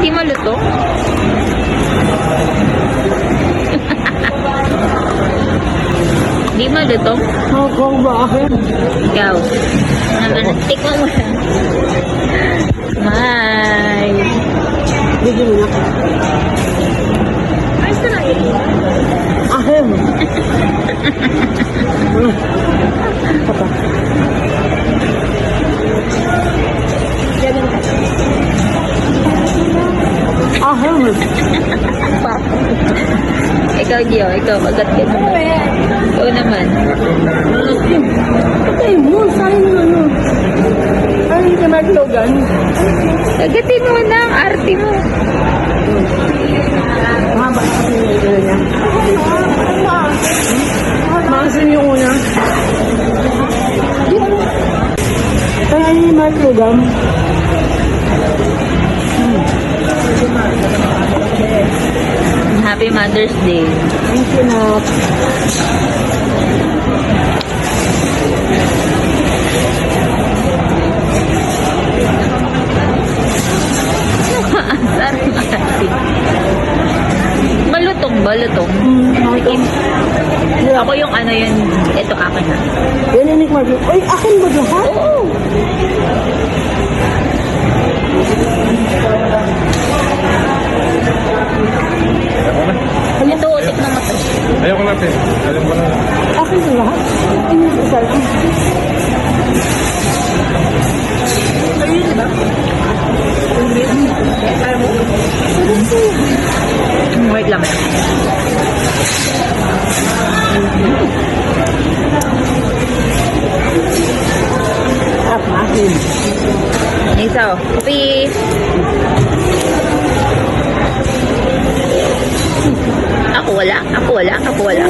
Hindi malutong? Hindi malutong? Hong ba akin? Ikaw. Naman, tikman mo lang. Smile. Bigyan mo na. Ayos ka lang yun. Ahem. Papa. Ahem. Ikaw, Gio. Ikaw, agat ka naman. Ikaw naman. Patay mo. Sayang yung ano. Ay, hindi ka naglogan. Agatin mo na ang arte mo. Mahaba kasi yung ito niya. Maasin yung una. Kaya yung microgam. Happy Mother's Day. Thank you na. Sorry, ate. Malutong ba? Lutong? Malutong. Ako yung ano yun. Ito akin na. Yan yung Nick Marvin. Ay, akin ba lahat? Oo. Ito, utik na mata. Ayoko natin. Alam ko na. Akin ba lahat? Ay, yung isa lang. Ayun, diba? Wait lang. At akin. Isa, oh. Kopi. Ako wala. Ako wala. Ako wala.